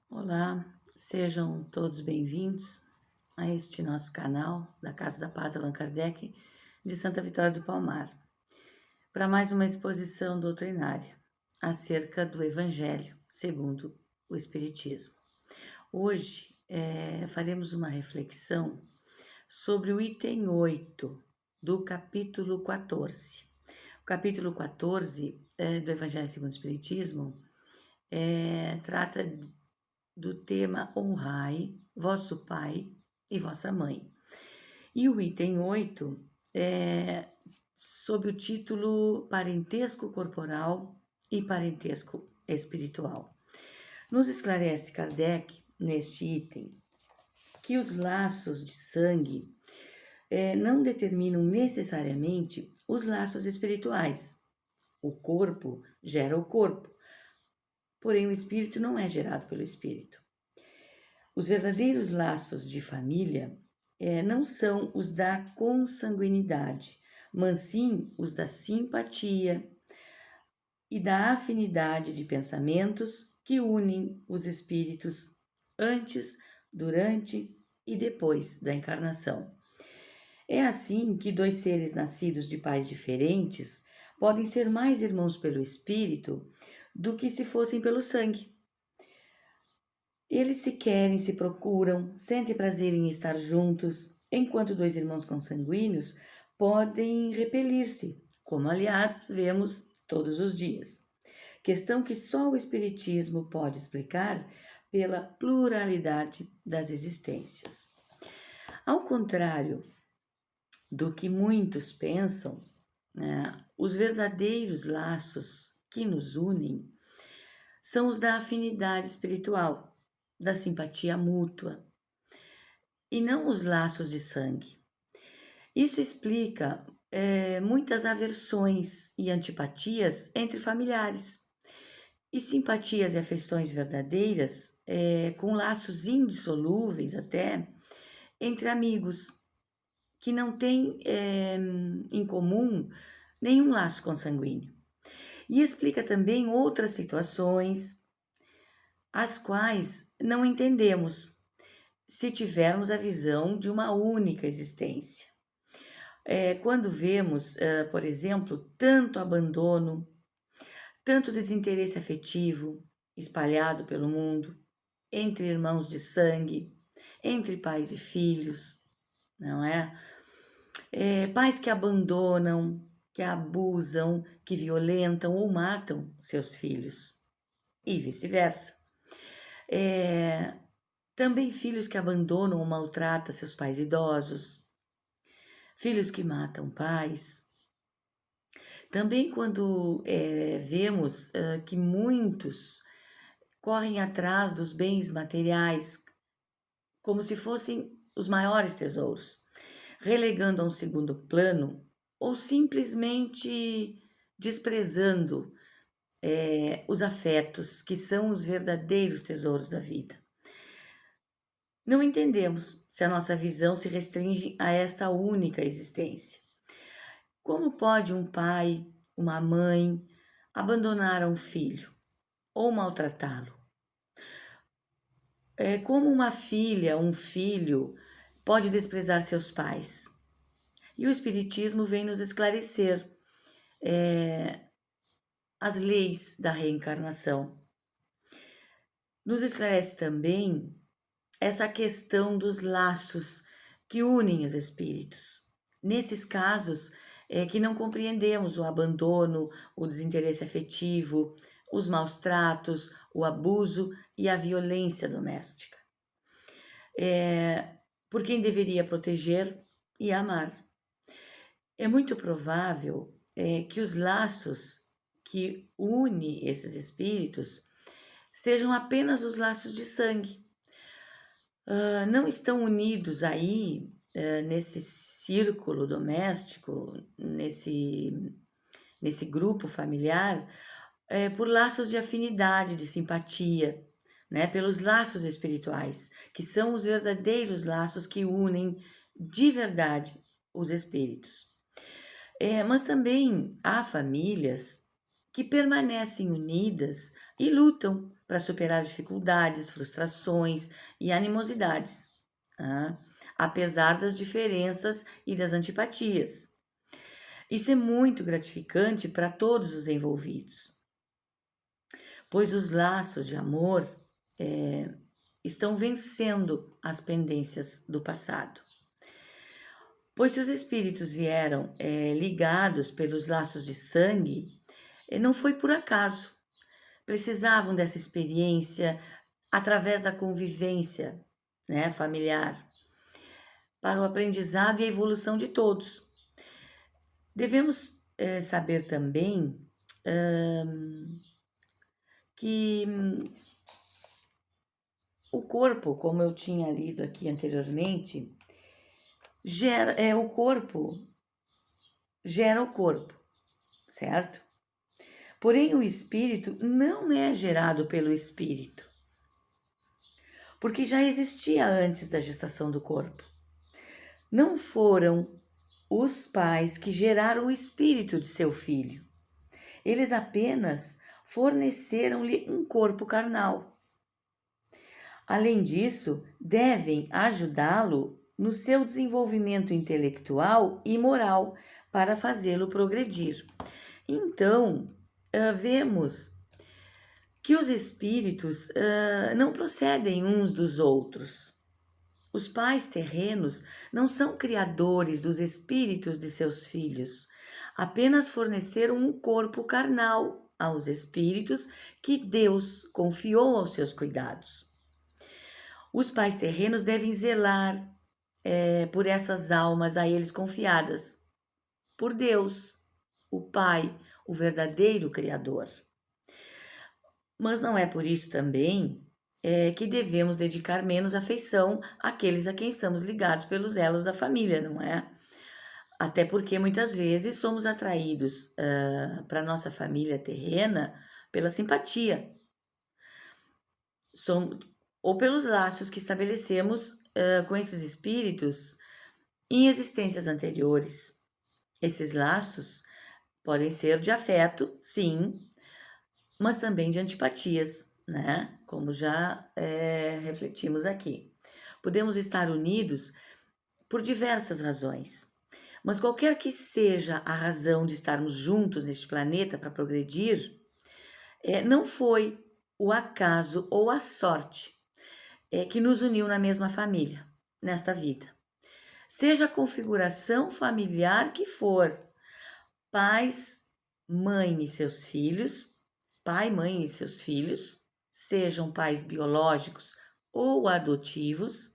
Olá, sejam todos bem-vindos a este nosso canal da Casa da Paz Allan Kardec de Santa Vitória do Palmar, para mais uma exposição doutrinária acerca do Evangelho segundo o Espiritismo. Hoje faremos uma reflexão sobre o item 8 do capítulo 14. O capítulo 14 do Evangelho segundo o Espiritismo trata do tema honrai vosso pai e vossa mãe. E o item 8 é sob o título Parentesco Corporal e Parentesco Espiritual. Nos esclarece Kardec, neste item, que os laços de sangue não determinam necessariamente os laços espirituais. O corpo gera o corpo, porém o espírito não é gerado pelo espírito. Os verdadeiros laços de família não são os da consanguinidade, mas sim os da simpatia e da afinidade de pensamentos que unem os espíritos antes, durante e depois da encarnação. É assim que dois seres nascidos de pais diferentes podem ser mais irmãos pelo espírito do que se fossem pelo sangue. Eles se querem, se procuram, sentem prazer em estar juntos, enquanto dois irmãos consanguíneos podem repelir-se, como aliás vemos todos os dias. Questão que só o Espiritismo pode explicar pela pluralidade das existências. Ao contrário do que muitos pensam, os verdadeiros laços que nos unem são os da afinidade espiritual, da simpatia mútua, e não os laços de sangue. Isso explica muitas aversões e antipatias entre familiares, e simpatias e afeições verdadeiras com laços indissolúveis até entre amigos, que não têm em comum nenhum laço consanguíneo. E explica também outras situações as quais não entendemos se tivermos a visão de uma única existência. Quando vemos, por exemplo, tanto abandono, tanto desinteresse afetivo espalhado pelo mundo, entre irmãos de sangue, entre pais e filhos, não é? Pais que abandonam, que abusam, que violentam ou matam seus filhos, e vice-versa. Também filhos que abandonam ou maltratam seus pais idosos, filhos que matam pais. Também quando vemos que muitos correm atrás dos bens materiais como se fossem os maiores tesouros, relegando a um segundo plano ou simplesmente desprezando os afetos, que são os verdadeiros tesouros da vida. Não entendemos se a nossa visão se restringe a esta única existência. Como pode um pai, uma mãe, abandonar um filho ou maltratá-lo? Como uma filha, um filho, pode desprezar seus pais? E o Espiritismo vem nos esclarecer as leis da reencarnação. Nos esclarece também essa questão dos laços que unem os espíritos. Nesses casos, que não compreendemos o abandono, o desinteresse afetivo, os maus tratos, o abuso e a violência doméstica. Por quem deveria proteger e amar. É muito provável que os laços que unem esses espíritos sejam apenas os laços de sangue. Não estão unidos aí nesse círculo doméstico, nesse grupo familiar, por laços de afinidade, de simpatia, né? Pelos laços espirituais, que são os verdadeiros laços que unem de verdade os espíritos. Mas também há famílias que permanecem unidas e lutam para superar dificuldades, frustrações e animosidades, apesar das diferenças e das antipatias. Isso é muito gratificante para todos os envolvidos, pois os laços de amor estão vencendo as pendências do passado. Pois se os espíritos vieram ligados pelos laços de sangue, não foi por acaso. Precisavam dessa experiência através da convivência, familiar, para o aprendizado e a evolução de todos. Devemos saber também que o corpo, como eu tinha lido aqui anteriormente, o corpo gera o corpo, certo? Porém, o espírito não é gerado pelo espírito, porque já existia antes da gestação do corpo. Não foram os pais que geraram o espírito de seu filho. Eles apenas forneceram-lhe um corpo carnal. Além disso, devem ajudá-lo no seu desenvolvimento intelectual e moral para fazê-lo progredir. Então, vemos que os espíritos não procedem uns dos outros. Os pais terrenos não são criadores dos espíritos de seus filhos, apenas forneceram um corpo carnal aos espíritos que Deus confiou aos seus cuidados. Os pais terrenos devem zelar por essas almas a eles confiadas, por Deus, o Pai, o verdadeiro Criador. Mas não é por isso também que devemos dedicar menos afeição àqueles a quem estamos ligados pelos elos da família, não é? Até porque muitas vezes somos atraídos para a nossa família terrena pela simpatia, ou pelos laços que estabelecemos com esses espíritos em existências anteriores. Esses laços podem ser de afeto, sim, mas também de antipatias, né? Como já refletimos aqui. Podemos estar unidos por diversas razões, mas qualquer que seja a razão de estarmos juntos neste planeta para progredir, não foi o acaso ou a sorte que nos uniu na mesma família, nesta vida. Seja a configuração familiar que for, pais, mãe e seus filhos, pai, mãe e seus filhos, sejam pais biológicos ou adotivos,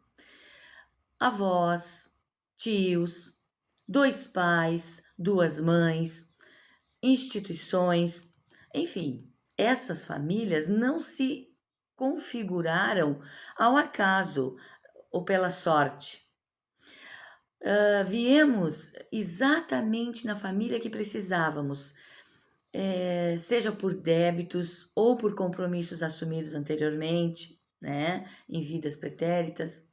avós, tios, 2 pais, 2 mães, instituições, enfim, essas famílias não se configuraram ao acaso ou pela sorte. Viemos exatamente na família que precisávamos, seja por débitos ou por compromissos assumidos anteriormente, né, em vidas pretéritas,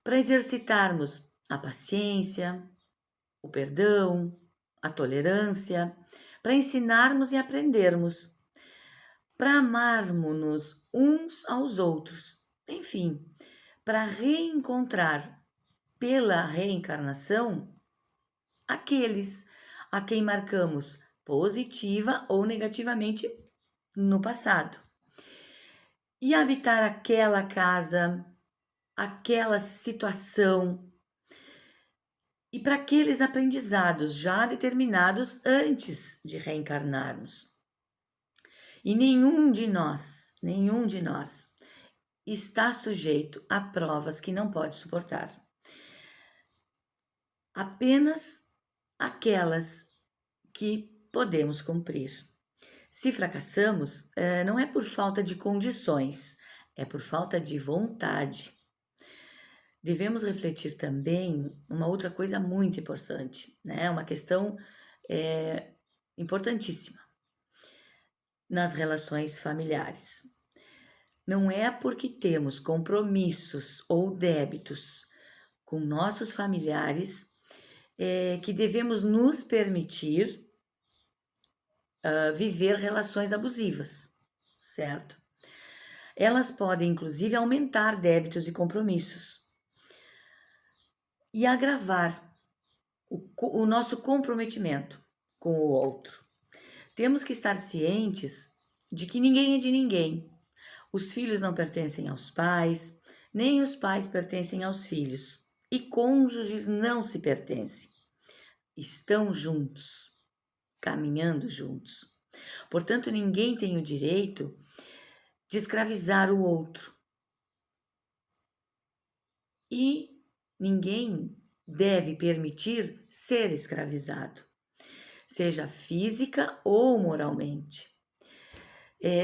para exercitarmos a paciência, o perdão, a tolerância, para ensinarmos e aprendermos, para amarmos-nos uns aos outros, enfim, para reencontrar pela reencarnação aqueles a quem marcamos positiva ou negativamente no passado. E habitar aquela casa, aquela situação, e para aqueles aprendizados já determinados antes de reencarnarmos. E nenhum de nós está sujeito a provas que não pode suportar. Apenas aquelas que podemos cumprir. Se fracassamos, não é por falta de condições, é por falta de vontade. Devemos refletir também uma outra coisa muito importante, né? Uma questão importantíssima nas relações familiares. Não é porque temos compromissos ou débitos com nossos familiares que devemos nos permitir viver relações abusivas, certo? Elas podem, inclusive, aumentar débitos e compromissos e agravar o nosso comprometimento com o outro. Temos que estar cientes de que ninguém é de ninguém. Os filhos não pertencem aos pais, nem os pais pertencem aos filhos. E cônjuges não se pertencem. Estão juntos, caminhando juntos. Portanto, ninguém tem o direito de escravizar o outro. E ninguém deve permitir ser escravizado, seja física ou moralmente.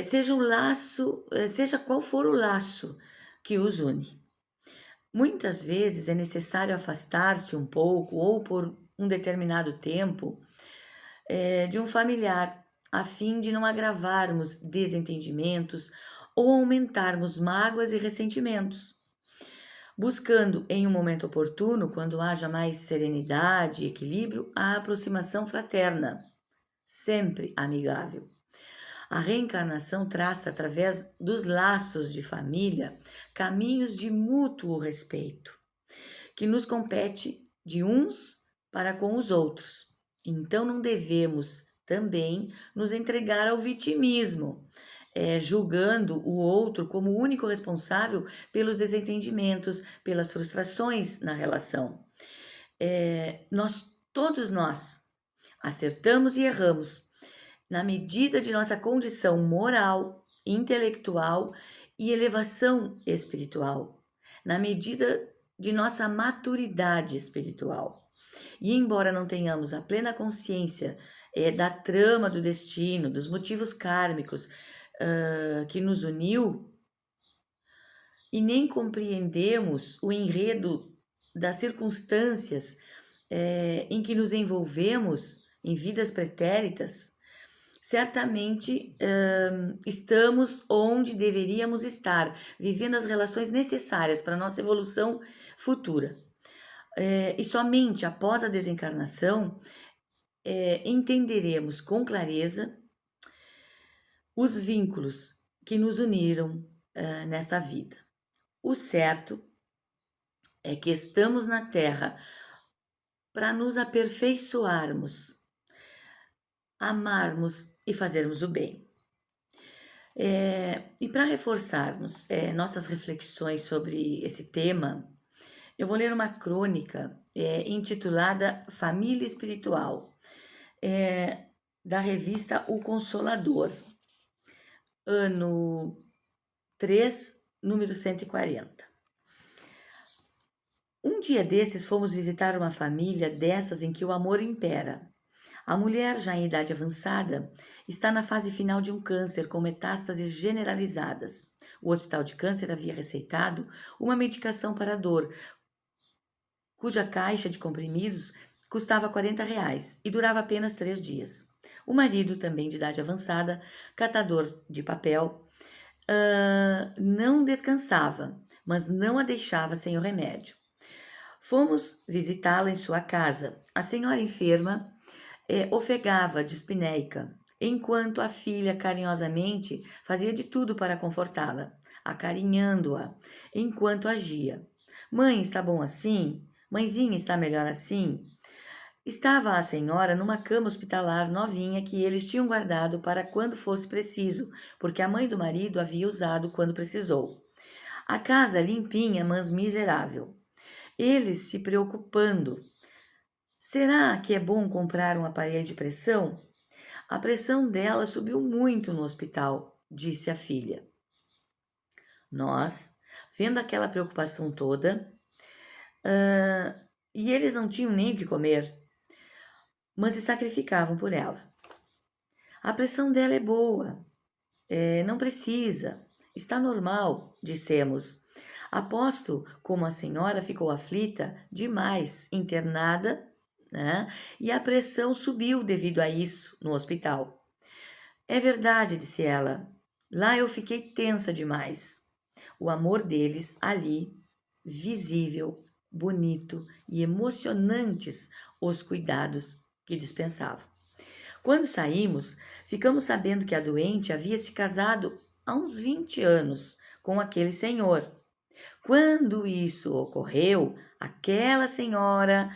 Seja qual for o laço que os une. Muitas vezes é necessário afastar-se um pouco ou por um determinado tempo de um familiar, a fim de não agravarmos desentendimentos ou aumentarmos mágoas e ressentimentos. Buscando em um momento oportuno, quando haja mais serenidade e equilíbrio, a aproximação fraterna, sempre amigável. A reencarnação traça, através dos laços de família, caminhos de mútuo respeito, que nos compete de uns para com os outros. Então não devemos também nos entregar ao vitimismo, julgando o outro como o único responsável pelos desentendimentos, pelas frustrações na relação. Todos nós, acertamos e erramos, na medida de nossa condição moral, intelectual e elevação espiritual, na medida de nossa maturidade espiritual. E embora não tenhamos a plena consciência da trama do destino, dos motivos kármicos que nos uniu, e nem compreendemos o enredo das circunstâncias em que nos envolvemos em vidas pretéritas, certamente estamos onde deveríamos estar, vivendo as relações necessárias para a nossa evolução futura. E somente após a desencarnação entenderemos com clareza os vínculos que nos uniram nesta vida. O certo é que estamos na Terra para nos aperfeiçoarmos, amarmos e fazermos o bem. E para reforçarmos nossas reflexões sobre esse tema, eu vou ler uma crônica intitulada Família Espiritual, da revista O Consolador, ano 3, número 140. Um dia desses fomos visitar uma família dessas em que o amor impera. A mulher, já em idade avançada, está na fase final de um câncer com metástases generalizadas. O hospital de câncer havia receitado uma medicação para a dor, cuja caixa de comprimidos custava R$40 e durava apenas 3 dias. O marido, também de idade avançada, catador de papel, não descansava, mas não a deixava sem o remédio. Fomos visitá-la em sua casa. A senhora enferma ofegava dispneica, enquanto a filha carinhosamente fazia de tudo para confortá-la, acarinhando-a enquanto agia. Mãe, está bom assim? Mãezinha, está melhor assim? Estava a senhora numa cama hospitalar novinha que eles tinham guardado para quando fosse preciso, porque a mãe do marido havia usado quando precisou. A casa limpinha, mas miserável. Eles se preocupando. Será que é bom comprar um aparelho de pressão? A pressão dela subiu muito no hospital, disse a filha. Nós, vendo aquela preocupação toda, e eles não tinham nem o que comer, mas se sacrificavam por ela. A pressão dela é boa, não precisa, está normal, dissemos. Aposto como a senhora ficou aflita demais, internada, né? E a pressão subiu devido a isso no hospital. É verdade, disse ela. Lá eu fiquei tensa demais. O amor deles ali, visível, bonito e emocionantes os cuidados que dispensavam. Quando saímos, ficamos sabendo que a doente havia se casado há uns 20 anos com aquele senhor. Quando isso ocorreu, aquela senhora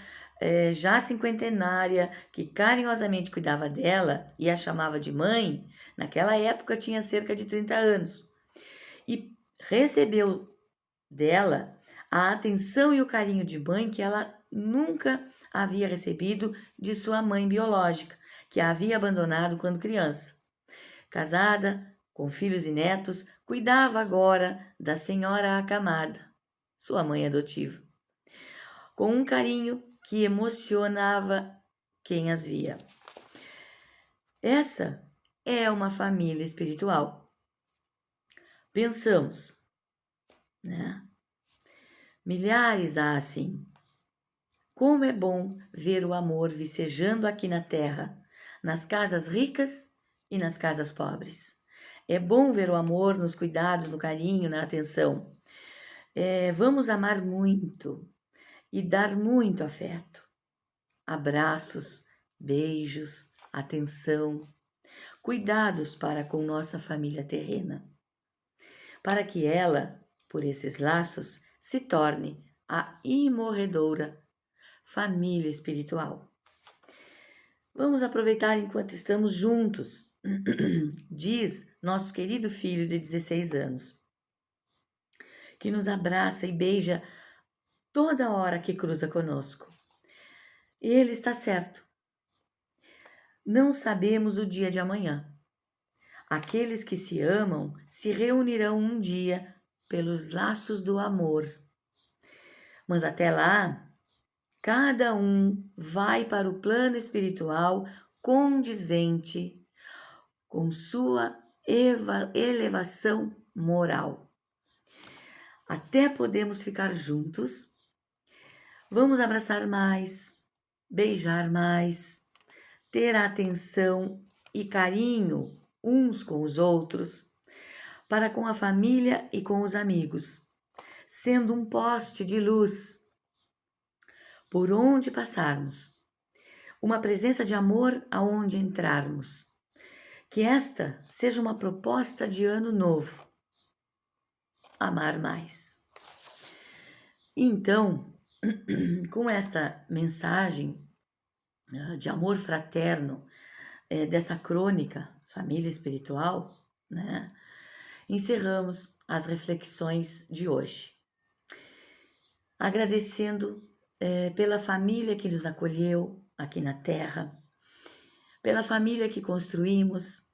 já cinquentenária, que carinhosamente cuidava dela e a chamava de mãe, naquela época tinha cerca de 30 anos, e recebeu dela a atenção e o carinho de mãe que ela nunca havia recebido de sua mãe biológica, que a havia abandonado quando criança. Casada, com filhos e netos, cuidava agora da senhora acamada, sua mãe adotiva, com um carinho que emocionava quem as via. Essa é uma família espiritual. Pensamos, né? Milhares há assim. Como é bom ver o amor vicejando aqui na terra, nas casas ricas e nas casas pobres. É bom ver o amor nos cuidados, no carinho, na atenção. Vamos amar muito e dar muito afeto. Abraços, beijos, atenção, cuidados para com nossa família terrena, para que ela, por esses laços, se torne a imorredoura família espiritual. Vamos aproveitar enquanto estamos juntos, diz nosso querido filho de 16 anos, que nos abraça e beija toda hora que cruza conosco. E ele está certo. Não sabemos o dia de amanhã. Aqueles que se amam se reunirão um dia pelos laços do amor. Mas até lá, cada um vai para o plano espiritual condizente com sua elevação moral. Até podemos ficar juntos. Vamos abraçar mais, beijar mais, ter atenção e carinho uns com os outros, para com a família e com os amigos, sendo um poste de luz por onde passarmos, uma presença de amor aonde entrarmos. Que esta seja uma proposta de ano novo. Amar mais. Então, com esta mensagem de amor fraterno, dessa crônica Família Espiritual, né, encerramos as reflexões de hoje. Agradecendo pela família que nos acolheu aqui na Terra, pela família que construímos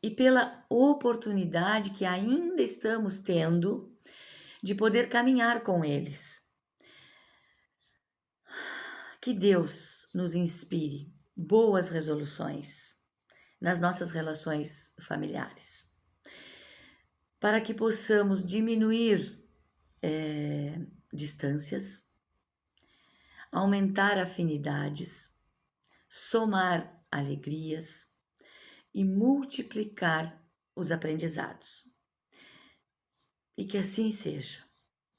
e pela oportunidade que ainda estamos tendo de poder caminhar com eles. Que Deus nos inspire boas resoluções nas nossas relações familiares, para que possamos diminuir distâncias, aumentar afinidades, somar alegrias e multiplicar os aprendizados. E que assim seja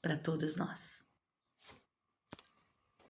para todos nós.